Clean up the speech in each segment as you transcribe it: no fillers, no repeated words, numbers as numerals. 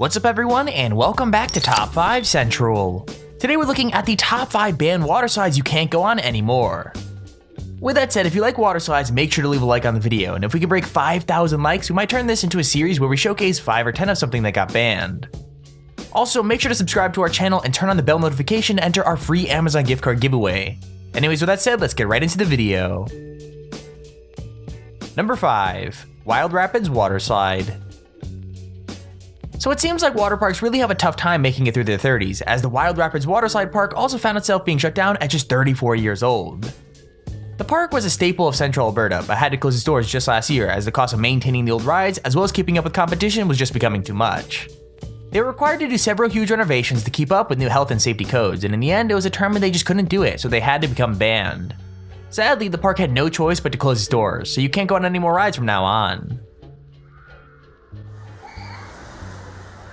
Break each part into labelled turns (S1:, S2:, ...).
S1: What's up everyone, and welcome back to Top 5 Central. Today we're looking at the top 5 banned water slides you can't go on anymore. With that said, if you like water slides, make sure to leave a like on the video, and if we can break 5,000 likes, we might turn this into a series where we showcase 5 or 10 of something that got banned. Also, make sure to subscribe to our channel and turn on the bell notification to enter our free Amazon gift card giveaway. Anyways, with that said, let's get right into the video. Number 5. Wild Rapids Water Slide. So it seems like water parks really have a tough time making it through their 30s, as the Wild Rapids Waterslide Park also found itself being shut down at just 34 years old. The park was a staple of central Alberta, but had to close its doors just last year as the cost of maintaining the old rides as well as keeping up with competition was just becoming too much. They were required to do several huge renovations to keep up with new health and safety codes, and in the end it was determined they just couldn't do it, so they had to become banned. Sadly, the park had no choice but to close its doors, so you can't go on any more rides from now on.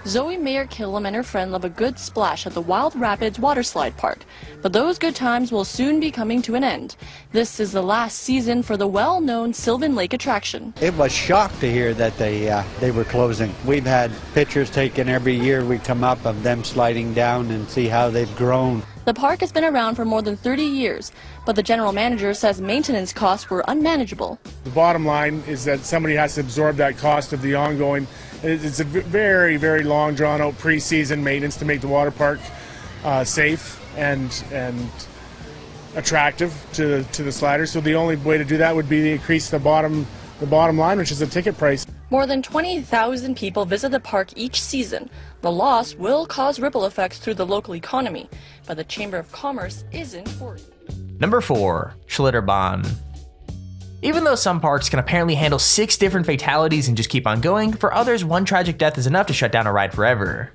S2: Zoe Mayer Killam and her friend love a good splash at the Wild Rapids Waterslide Park, but those good times will soon be coming to an end. This is the last season for the well-known Sylvan Lake attraction.
S3: It was shocked to hear that they were closing. We've had pictures taken every year we come up of them sliding down and see how they've grown.
S2: The park has been around for more than 30 years, but the general manager says maintenance costs were unmanageable.
S4: The bottom line is that somebody has to absorb that cost of the ongoing. It's a very, very long, drawn-out pre-season maintenance to make the water park safe and attractive to the sliders. So the only way to do that would be to increase the bottom line, which is the ticket price.
S2: More than 20,000 people visit the park each season. The loss will cause ripple effects through the local economy, but the Chamber of Commerce isn't worried.
S1: Number 4. Schlitterbahn. Even though some parks can apparently handle 6 different fatalities and just keep on going, for others one tragic death is enough to shut down a ride forever.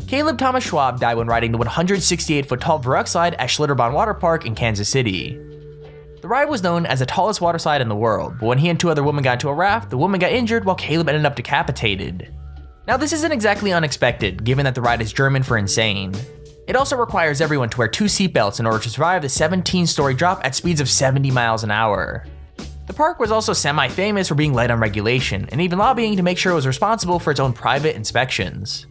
S1: Caleb Thomas Schwab died when riding the 168-foot tall Varrock slide at Schlitterbahn Water Park in Kansas City. The ride was known as the tallest water slide in the world, but when he and 2 other women got into a raft, the woman got injured while Caleb ended up decapitated. Now this isn't exactly unexpected, given that the ride is German for insane. It also requires everyone to wear 2 seatbelts in order to survive the 17-story drop at speeds of 70 miles an hour. The park was also semi-famous for being light on regulation, and even lobbying to make sure it was responsible for its own private inspections.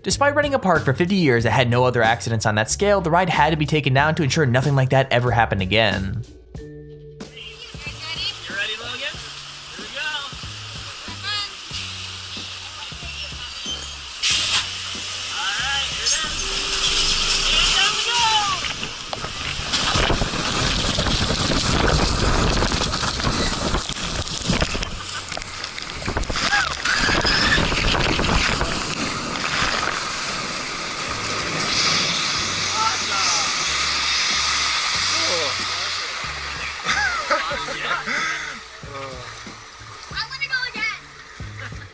S1: Despite running a park for 50 years that had no other accidents on that scale, the ride had to be taken down to ensure nothing like that ever happened again.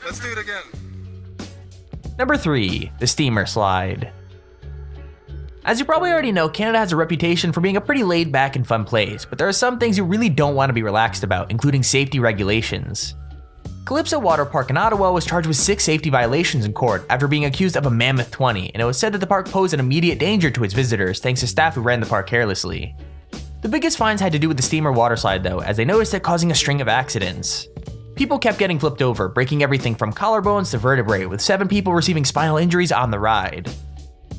S5: Let's do it again.
S1: Number 3. The Steamer Slide. As you probably already know, Canada has a reputation for being a pretty laid back and fun place, but there are some things you really don't want to be relaxed about, including safety regulations. Calypso Water Park in Ottawa was charged with 6 safety violations in court after being accused of a mammoth 20, and it was said that the park posed an immediate danger to its visitors thanks to staff who ran the park carelessly. The biggest fines had to do with the steamer water slide though, as they noticed it causing a string of accidents. People kept getting flipped over, breaking everything from collarbones to vertebrae, with 7 people receiving spinal injuries on the ride.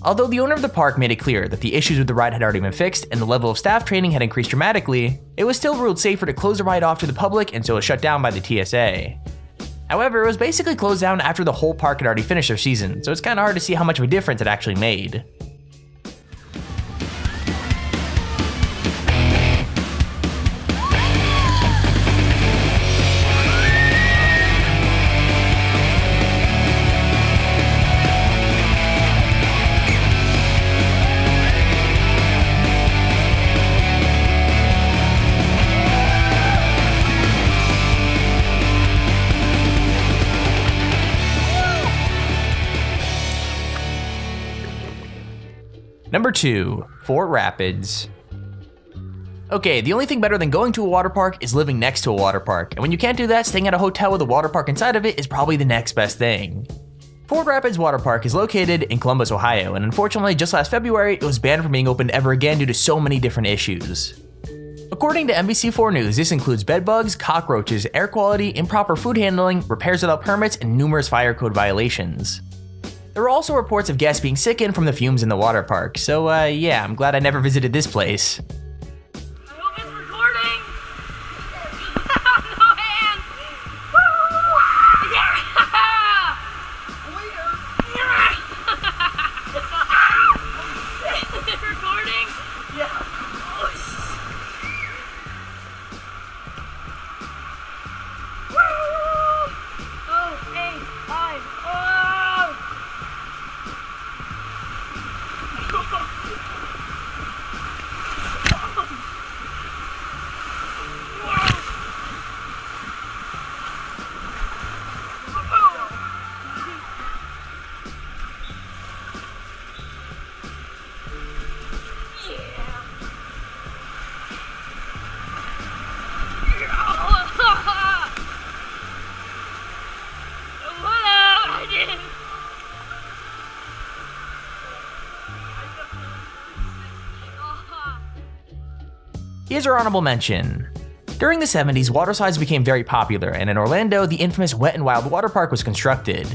S1: Although the owner of the park made it clear that the issues with the ride had already been fixed and the level of staff training had increased dramatically, it was still ruled safer to close the ride off to the public, and so it was shut down by the TSA. However, it was basically closed down after the whole park had already finished their season, so it's kinda hard to see how much of a difference it actually made. Number 2. Fort Rapids. Okay, the only thing better than going to a water park is living next to a water park, and when you can't do that, staying at a hotel with a water park inside of it is probably the next best thing. Fort Rapids Water Park is located in Columbus, Ohio, and unfortunately just last February it was banned from being opened ever again due to so many different issues. According to NBC4 News, this includes bedbugs, cockroaches, air quality, improper food handling, repairs without permits, and numerous fire code violations. There were also reports of guests being sickened from the fumes in the water park, so yeah, I'm glad I never visited this place.
S6: I hope it's recording! No hands! Woo! Yeah! Is it recording? Yeah. Oh, 8, 5, oh!
S1: Here's our honorable mention. During the 70s, waterslides became very popular, and in Orlando, the infamous Wet n Wild water park was constructed.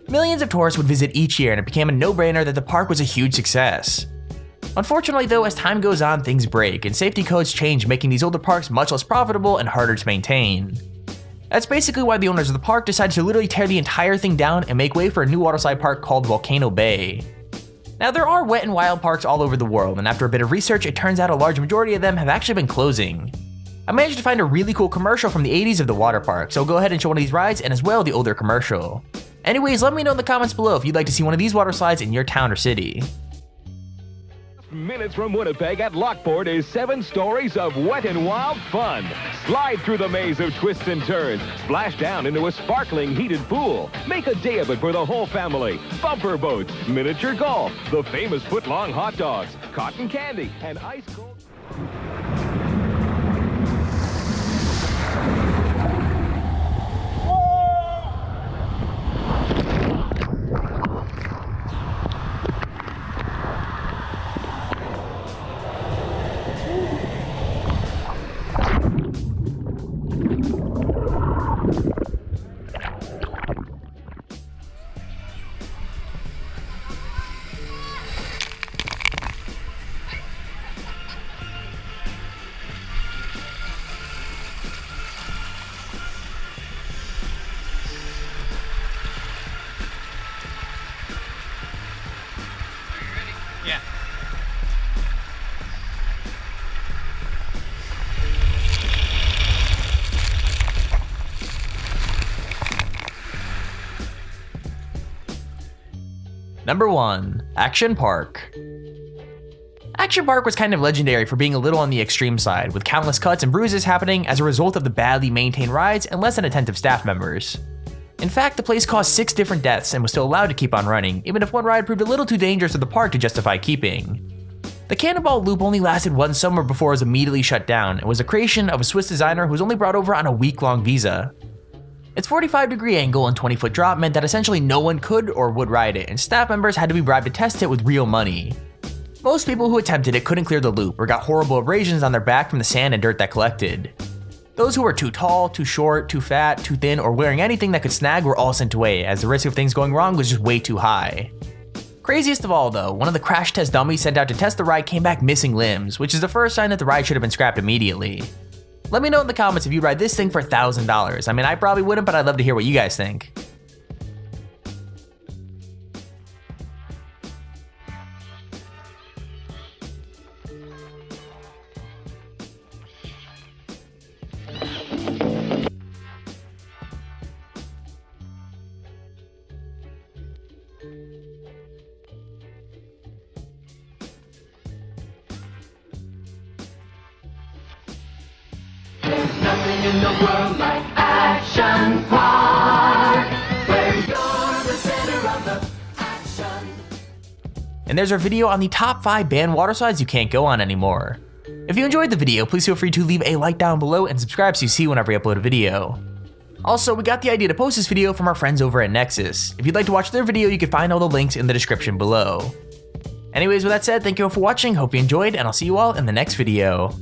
S1: Millions of tourists would visit each year, and it became a no-brainer that the park was a huge success. Unfortunately though, as time goes on, things break, and safety codes change, making these older parks much less profitable and harder to maintain. That's basically why the owners of the park decided to literally tear the entire thing down and make way for a new waterslide park called Volcano Bay. Now there are Wet n Wild parks all over the world, and after a bit of research, it turns out a large majority of them have actually been closing. I managed to find a really cool commercial from the 80s of the water park, so I'll go ahead and show one of these rides and as well the older commercial. Anyways, let me know in the comments below if you'd like to see one of these water slides in your town or city.
S7: Minutes from Winnipeg at Lockport is 7 stories of wet and wild fun. Slide through the maze of twists and turns. Splash down into a sparkling heated pool. Make a day of it for the whole family. Bumper boats, miniature golf, the famous foot-long hot dogs, cotton candy, and ice cold...
S1: Yeah. Number 1. Action Park. Action Park was kind of legendary for being a little on the extreme side, with countless cuts and bruises happening as a result of the badly maintained rides and less than attentive staff members. In fact, the place caused 6 different deaths and was still allowed to keep on running, even if one ride proved a little too dangerous to the park to justify keeping. The Cannonball Loop only lasted one summer before it was immediately shut down, and was a creation of a Swiss designer who was only brought over on a week-long visa. Its 45-degree angle and 20-foot drop meant that essentially no one could or would ride it, and staff members had to be bribed to test it with real money. Most people who attempted it couldn't clear the loop or got horrible abrasions on their back from the sand and dirt that collected. Those who were too tall, too short, too fat, too thin, or wearing anything that could snag were all sent away, as the risk of things going wrong was just way too high. Craziest of all though, one of the crash test dummies sent out to test the ride came back missing limbs, which is the first sign that the ride should have been scrapped immediately. Let me know in the comments if you'd ride this thing for $1,000. I mean, I probably wouldn't, but I'd love to hear what you guys think.
S8: Nothing in the world like Action Park, where you're the center of the action.
S1: And there's our video on the top 5 banned water slides you can't go on anymore. If you enjoyed the video, please feel free to leave a like down below and subscribe so you see whenever I upload a video. Also, we got the idea to post this video from our friends over at Nexus. If you'd like to watch their video, you can find all the links in the description below. Anyways, with that said, thank you all for watching, hope you enjoyed, and I'll see you all in the next video.